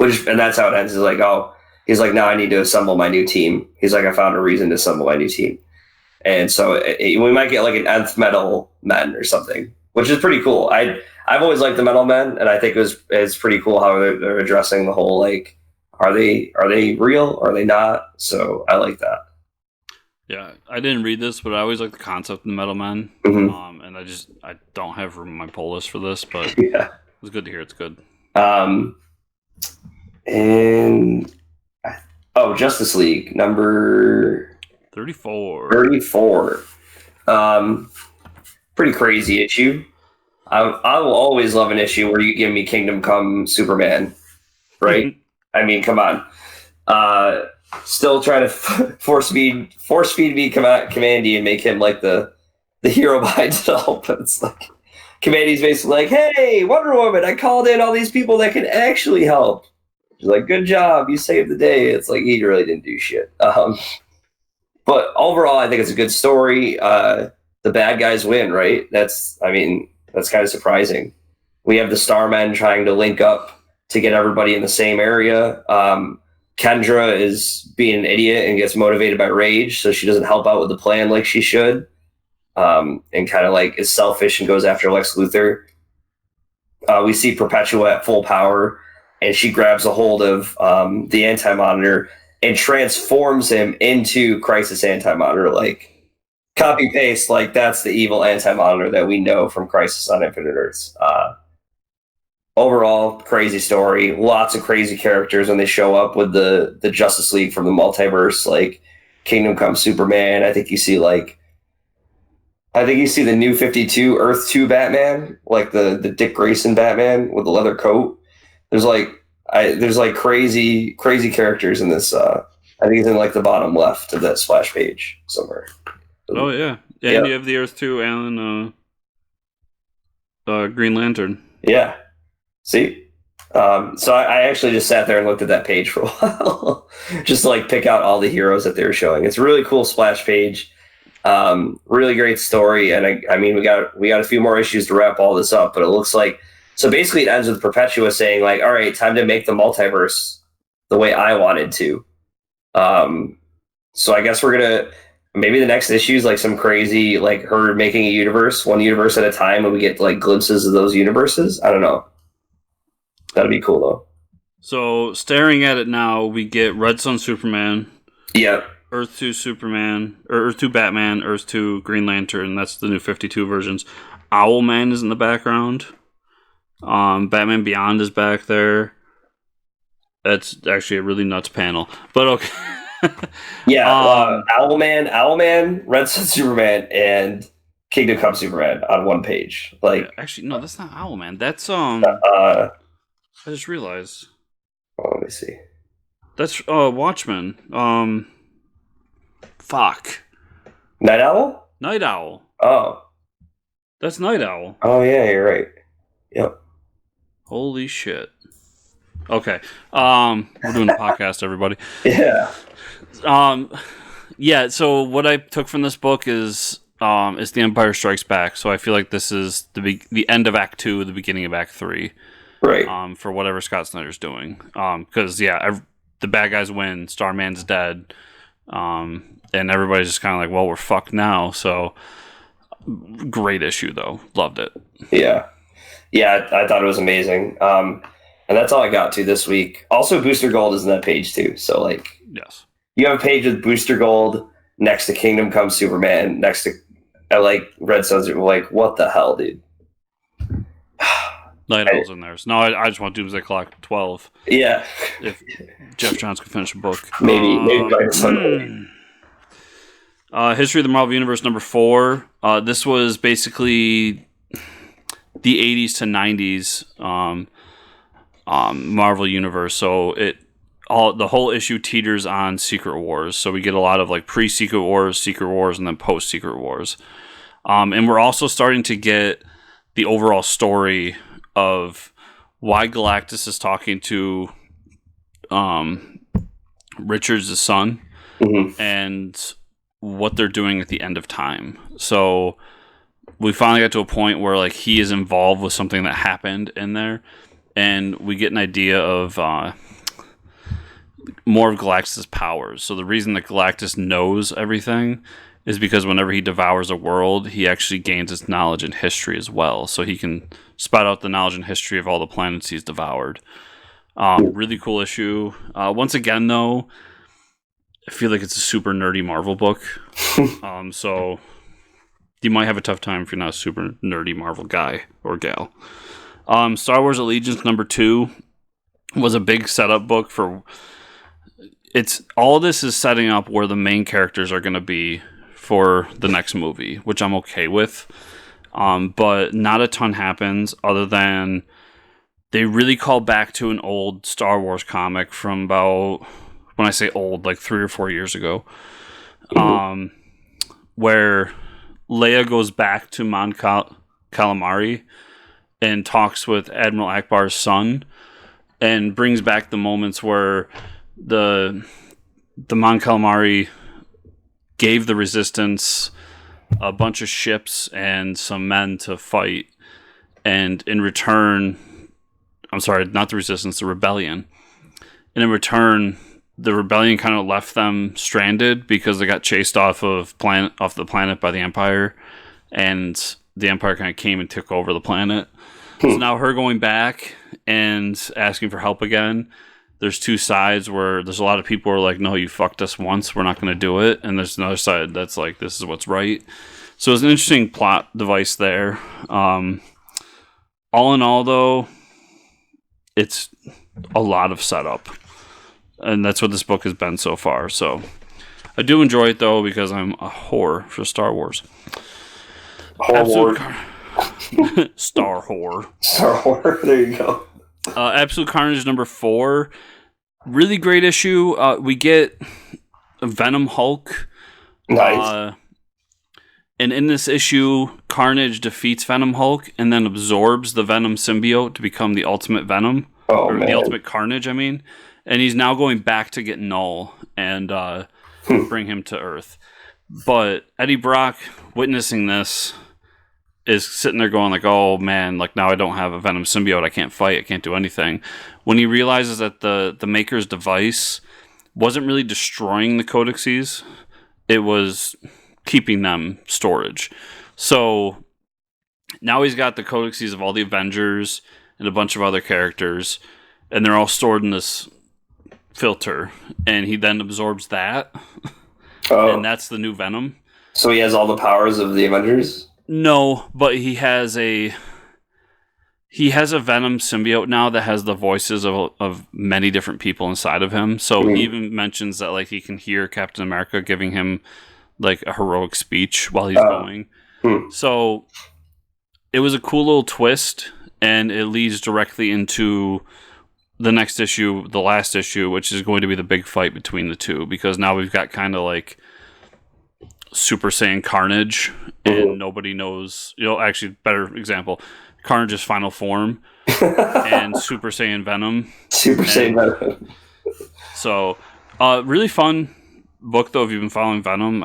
And that's how it ends. Is like, oh, he's like, now I need to assemble my new team. He's like, I found a reason to assemble my new team. And so we might get like an nth metal men or something, which is pretty cool. I've always liked the Metal Men, and I think it's pretty cool how they're addressing the whole like, are they real? Are they not? So I like that. Yeah, I didn't read this, but I always like the concept of the Metal Men. Mm-hmm. And I don't have room in my pull list for this, but yeah, it's good to hear. It's good. And Justice League number 34. 34. Pretty crazy issue. I will always love an issue where you give me Kingdom Come Superman, right? I mean, come on. Still trying to force feed me Commandy and make him like the hero behind it all. But it's like Commandy's basically like, hey, Wonder Woman, I called in all these people that can actually help. She's like, good job, you saved the day. It's like he really didn't do shit. But overall, I think it's a good story. The bad guys win, right? That's kind of surprising. We have the Starmen trying to link up to get everybody in the same area. Kendra is being an idiot and gets motivated by rage, so she doesn't help out with the plan like she should, and kind of like is selfish and goes after Lex Luthor. We see Perpetua at full power, and she grabs a hold of the Anti-Monitor and transforms him into Crisis Anti-Monitor, like copy paste. Like that's the evil Anti-Monitor that we know from Crisis on Infinite Earths. Overall, crazy story. Lots of crazy characters when they show up with the Justice League from the multiverse, like Kingdom Come Superman. I think you see the New 52 Earth 2 Batman, like the Dick Grayson Batman with the leather coat. There's like crazy characters in this. I think it's in like the bottom left of that splash page somewhere. Oh yeah, and you have the Earth 2 and Green Lantern. Yeah. See. So I actually just sat there and looked at that page for a while, just to like pick out all the heroes that they were showing. It's a really cool splash page, really great story, and I mean we got a few more issues to wrap all this up, but it looks like so basically it ends with Perpetua saying like, all right, time to make the multiverse the way I wanted to. So I guess we're gonna maybe the next issue is like some crazy like her making a universe, one universe at a time, and we get like glimpses of those universes. I don't know. That'd be cool though. So staring at it now, we get Red Sun Superman. Yeah. Earth 2 Superman, or Earth 2 Batman, Earth 2 Green Lantern. That's the new 52 versions. Owlman is in the background. Batman Beyond is back there. That's actually a really nuts panel. But okay. Yeah. Owlman, Red Sun Superman, and Kingdom Come Superman on one page. Like, yeah, actually, no, that's not Owlman. That's I just realized. Oh, let me see. That's Watchmen. Fuck. Night Owl? Night Owl. Oh. That's Night Owl. Oh yeah, you're right. Yep. Holy shit. Okay. We're doing a podcast, everybody. Yeah. Yeah, so what I took from this book is The Empire Strikes Back. So I feel like this is the end of Act 2, the beginning of Act 3. Right. For whatever Scott Snyder's doing. Because, the bad guys win. Starman's dead. And everybody's just kind of like, well, we're fucked now. So, great issue, though. Loved it. Yeah. Yeah, I thought it was amazing. And that's all I got to this week. Also, Booster Gold is in that page, too. So, like, yes, you have a page with Booster Gold next to Kingdom Come Superman, next to, Red Sun's. Like, what the hell, dude? Night Owl's in there. So, no, I just want Doomsday Clock 12. Yeah. If Jeff Johns could finish a book. Maybe by Sunday. History of the Marvel Universe number 4. This was basically the 80s to 90s Marvel Universe. So the whole issue teeters on Secret Wars. So we get a lot of like pre-Secret Wars, Secret Wars, and then post-Secret Wars. And we're also starting to get the overall story of why Galactus is talking to Richard's son, and what they're doing at the end of time. So we finally got to a point where like he is involved with something that happened in there, and we get an idea of more of Galactus' powers. So the reason that Galactus knows everything is because whenever he devours a world, he actually gains its knowledge and history as well. So he can spout out the knowledge and history of all the planets he's devoured. Really cool issue. Once again, though, I feel like it's a super nerdy Marvel book. So you might have a tough time if you're not a super nerdy Marvel guy or gal. Star Wars Allegiance number 2 was a big setup book for... all this is setting up where the main characters are going to be for the next movie, which I'm okay with. But not a ton happens other than they really call back to an old Star Wars comic from about, when I say old, like 3 or 4 years ago, where Leia goes back to Mon Calamari and talks with Admiral Akbar's son and brings back the moments where the Mon Calamari gave the Resistance a bunch of ships and some men to fight, and in return, I'm sorry, not the Resistance, the Rebellion. And in return, the Rebellion kind of left them stranded because they got chased off the planet by the Empire, and the Empire kind of came and took over the planet. So now her going back and asking for help again. There's two sides where there's a lot of people who are like, no, you fucked us once, we're not going to do it. And there's another side that's like, this is what's right. So it's an interesting plot device there. All in all, though, it's a lot of setup. And that's what this book has been so far. So I do enjoy it, though, because I'm a whore for Star Wars. Star whore. Star Wars, there you go. Absolute Carnage number 4. Really great issue. We get a Venom Hulk. Nice. And in this issue, Carnage defeats Venom Hulk and then absorbs the Venom symbiote to become the ultimate Venom. The ultimate Carnage, I mean. And he's now going back to get Null and bring him to Earth. But Eddie Brock, witnessing this, is sitting there going like, oh man, like now I don't have a Venom symbiote. I can't fight. I can't do anything. When he realizes that the Maker's device wasn't really destroying the codexes, it was keeping them storage. So now he's got the codexes of all the Avengers and a bunch of other characters, and they're all stored in this filter, and he then absorbs that, and that's the new Venom. So he has all the powers of the Avengers? No, but he has a Venom symbiote now that has the voices of many different people inside of him. So he even mentions that like he can hear Captain America giving him like a heroic speech while he's going. So it was a cool little twist, and it leads directly into the next issue, the last issue, which is going to be the big fight between the two, because now we've got kind of like Super Saiyan Carnage, and nobody knows, actually, better example, Carnage's final form and Super Saiyan Venom. Saiyan Venom. So, really fun book, though, if you've been following Venom.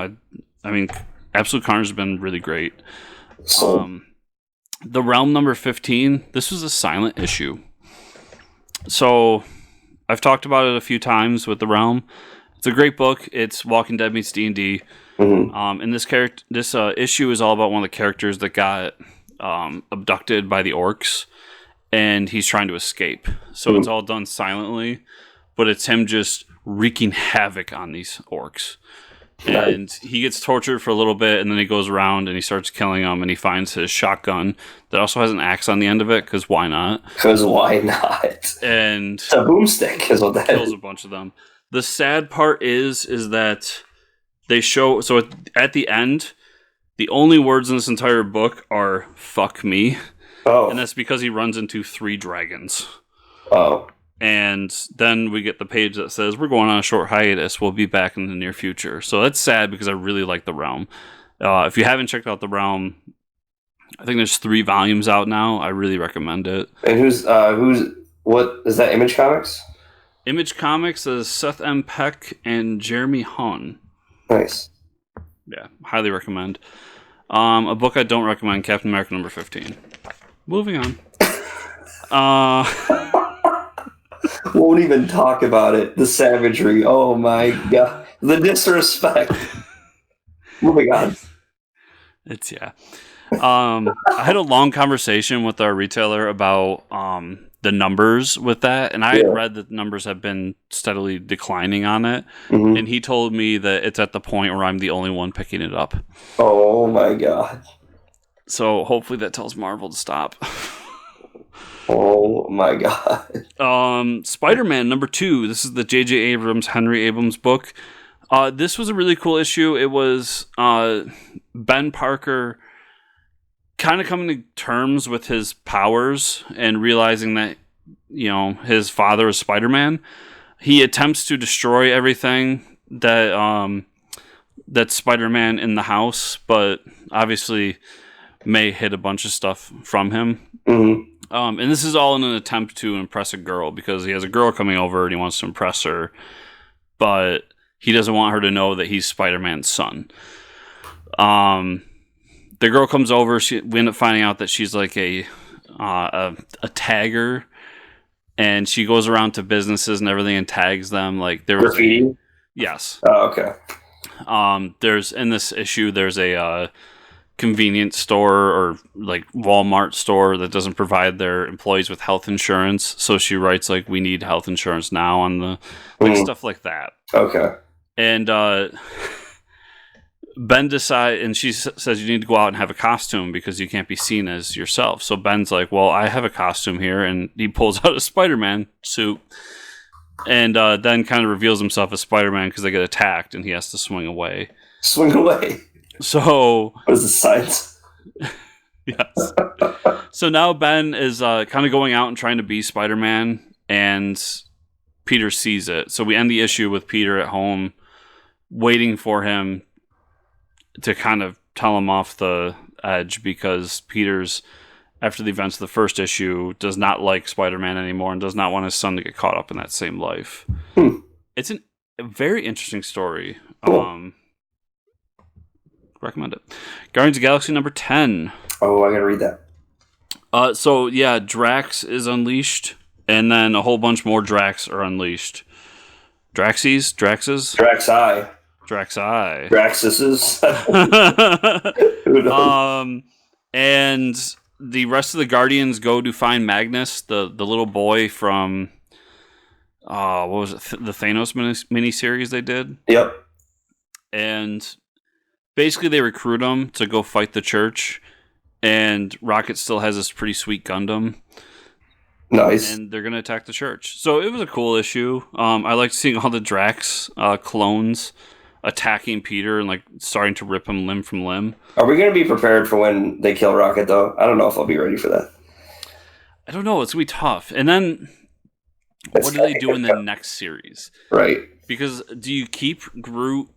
I mean, Absolute Carnage has been really great. The Realm number 15, this was a silent issue. So, I've talked about it a few times with The Realm. It's a great book. It's Walking Dead meets D&D. And this issue is all about one of the characters that got abducted by the orcs, and he's trying to escape. So it's all done silently, but it's him just wreaking havoc on these orcs. And he gets tortured for a little bit, and then he goes around and he starts killing them, and he finds his shotgun that also has an axe on the end of it, because why not? Because why not? And it's a boomstick is what that kills is. A bunch of them. The sad part is that they show, so at the end, the only words in this entire book are "fuck me," and that's because he runs into 3 dragons. And then we get the page that says, "We're going on a short hiatus. We'll be back in the near future." So that's sad, because I really like The Realm. If you haven't checked out The Realm, I think there's 3 volumes out now. I really recommend it. And what is that? Image Comics? Image Comics is Seth M. Peck and Jeremy Hun. Nice. Yeah, highly recommend. A book I don't recommend, Captain America number 15. Moving on. Won't even talk about it. The savagery. Oh my god. The disrespect. Moving on. I had a long conversation with our retailer about the numbers with that, and I had read that the numbers have been steadily declining on it, and he told me that it's at the point where I'm the only one picking it up. Oh my god. So hopefully that tells Marvel to stop. Oh my god. Spider-Man number 2. This is the J.J. Abrams, Henry Abrams book. This was a really cool issue. It was Ben Parker kind of coming to terms with his powers and realizing that, his father is Spider-Man. He attempts to destroy everything that's Spider-Man in the house, but obviously May hid a bunch of stuff from him. And this is all in an attempt to impress a girl, because he has a girl coming over and he wants to impress her, but he doesn't want her to know that he's Spider-Man's son. The girl comes over. We end up finding out that she's like a tagger, and she goes around to businesses and everything and tags them. Like there was graffiti. Yes. Oh, okay. There's in this issue. There's a convenience store or like Walmart store that doesn't provide their employees with health insurance. So she writes like, "We need health insurance now," on the stuff like that. Okay. And Ben decides, and she says, "You need to go out and have a costume because you can't be seen as yourself." So Ben's like, "Well, I have a costume here," and he pulls out a Spider-Man suit, and then kind of reveals himself as Spider-Man because they get attacked, and he has to swing away. Swing away. So what is the science? Yes. So now Ben is kind of going out and trying to be Spider-Man, and Peter sees it. So we end the issue with Peter at home waiting for him to kind of tell him off the edge, because Peter's, after the events of the first issue, does not like Spider-Man anymore and does not want his son to get caught up in that same life. It's a very interesting story. Cool. Recommend it. Guardians of the Galaxy number 10. Oh, I gotta read that. So yeah, Drax is unleashed, and then a whole bunch more Drax are unleashed. Draxes? Draxes? Draxi. Draxi. Draxuses. And the rest of the Guardians go to find Magnus, the little boy from what was it? The Thanos miniseries they did? Yep. And basically they recruit him to go fight the church, and Rocket still has this pretty sweet Gundam. Nice. And they're going to attack the church. So it was a cool issue. I liked seeing all the Drax clones attacking Peter and like starting to rip him limb from limb. Are we going to be prepared for when they kill Rocket, though? I don't know if I'll be ready for that. I don't know. It's going to be tough. And then what do they do in the next series? Right. Because do you keep Groot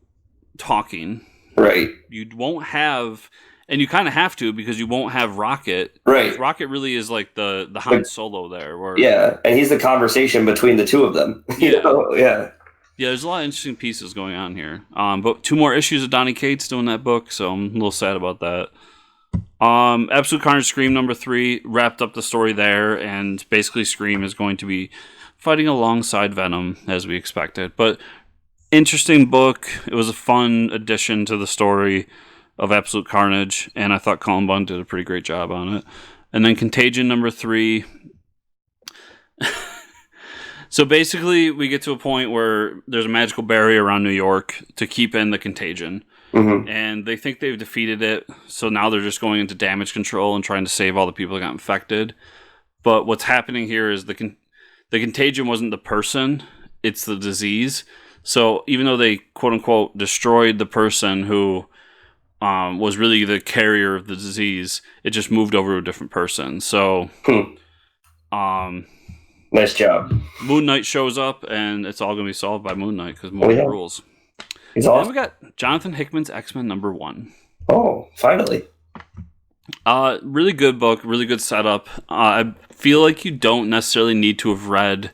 talking? Right. You won't have... And you kind of have to, because you won't have Rocket. Right. Rocket really is like the Han Solo there. Where, yeah, and he's the conversation between the two of them. Yeah. Yeah. Yeah, there's a lot of interesting pieces going on here. But 2 more issues of Donny Cates doing that book, so I'm a little sad about that. Absolute Carnage Scream number 3 wrapped up the story there, and basically Scream is going to be fighting alongside Venom, as we expected. But interesting book. It was a fun addition to the story of Absolute Carnage, and I thought Cullen Bunn did a pretty great job on it. And then Contagion number 3. So basically, we get to a point where there's a magical barrier around New York to keep in the contagion. Mm-hmm. And they think they've defeated it, so now they're just going into damage control and trying to save all the people that got infected. But what's happening here is the contagion wasn't the person, it's the disease. So even though they, quote-unquote, destroyed the person who was really the carrier of the disease, it just moved over to a different person. So... nice job. Moon Knight shows up, and it's all going to be solved by Moon Knight, because Moon Knight rules. He's awesome. And we got Jonathan Hickman's X-Men number 1. Oh, finally. Really good book, really good setup. I feel like you don't necessarily need to have read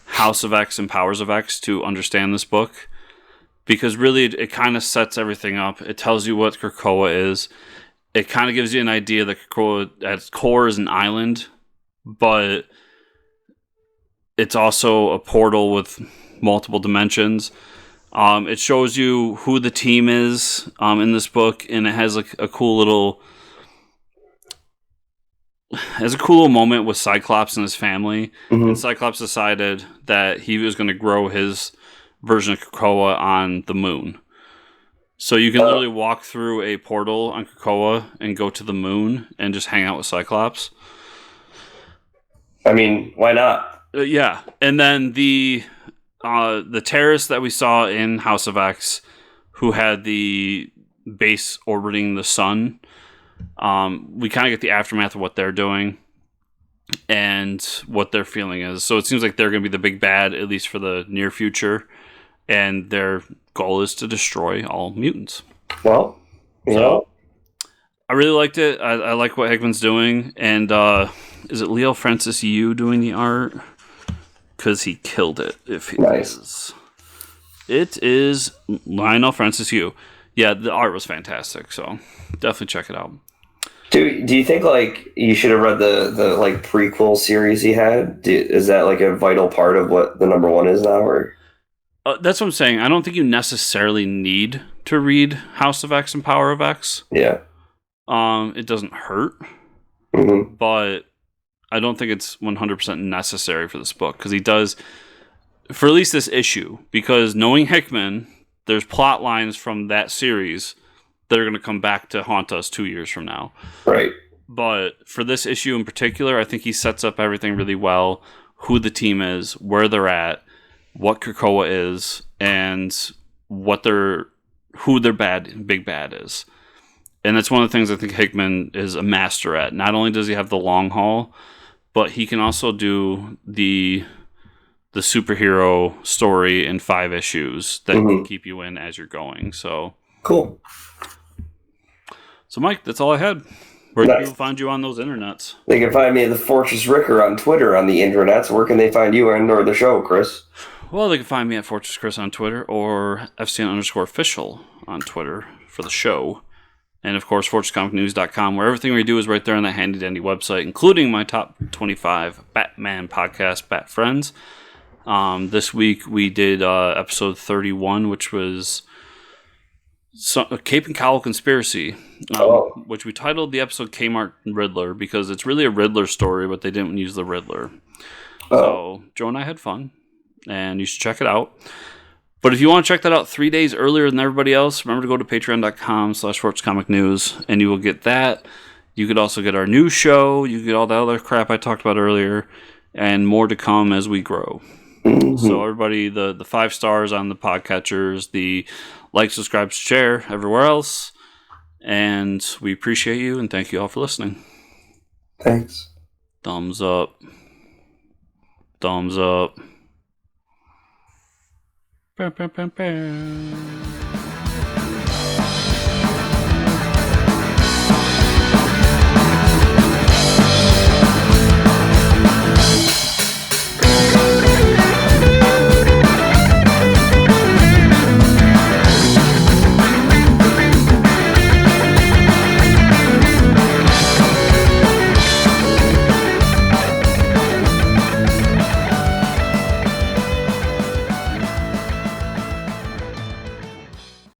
House of X and Powers of X to understand this book, because really it kind of sets everything up. It tells you what Krakoa is. It kind of gives you an idea that Krakoa at its core is an island, but it's also a portal with multiple dimensions. It shows you who the team is in this book, and it has like a cool little moment with Cyclops and his family. Mm-hmm. And Cyclops decided that he was going to grow his version of Krakoa on the moon. So you can literally walk through a portal on Krakoa and go to the moon and just hang out with Cyclops. I mean, why not? Yeah, and then the terrorists that we saw in House of X, who had the base orbiting the sun, we kind of get the aftermath of what they're doing and what their feeling is. So it seems like they're going to be the big bad, at least for the near future, and their goal is to destroy all mutants. Well, so I really liked it. I like what Hickman's doing, and is it Leo Francis Yu doing the art? Because he killed it. If he is, it is Lionel Francis Yu. Yeah, the art was fantastic. So definitely check it out. Do you think like you should have read the like prequel series he had? Is that like a vital part of what the number 1 is now? Or that's what I'm saying. I don't think you necessarily need to read House of X and Power of X. Yeah. It doesn't hurt, but I don't think it's 100% necessary for this book, because he does, for at least this issue, because knowing Hickman, there's plot lines from that series that are going to come back to haunt us 2 years from now. Right. But for this issue in particular, I think he sets up everything really well, who the team is, where they're at, what Krakoa is, and who their big bad is. And that's one of the things I think Hickman is a master at. Not only does he have the long haul, but he can also do the superhero story in 5 issues that can keep you in as you're going. So cool. So Mike, that's all I had. Where can people find you on those internets? They can find me at the Fortress Ricker on Twitter on the internets. Where can they find you and or the show, Chris? Well, they can find me at Fortress Chris on Twitter or FCN_official on Twitter for the show. And of course, FortressComicNews.com, where everything we do is right there on that handy dandy website, including my top 25 Batman podcast, Bat Friends. This week we did episode 31, which was a Cape and Cowl Conspiracy, which we titled the episode Kmart Riddler because it's really a Riddler story, but they didn't use the Riddler. So Joe and I had fun, and you should check it out. But if you want to check that out 3 days earlier than everybody else, remember to go to patreon.com/FortressComicNews, and you will get that. You could also get our new show. You get all that other crap I talked about earlier, and more to come as we grow. So everybody, the 5 stars on the podcatchers, the like, subscribe, share everywhere else. And we appreciate you and thank you all for listening. Thanks. Thumbs up. Thumbs up. Bam, bam, bam, bam.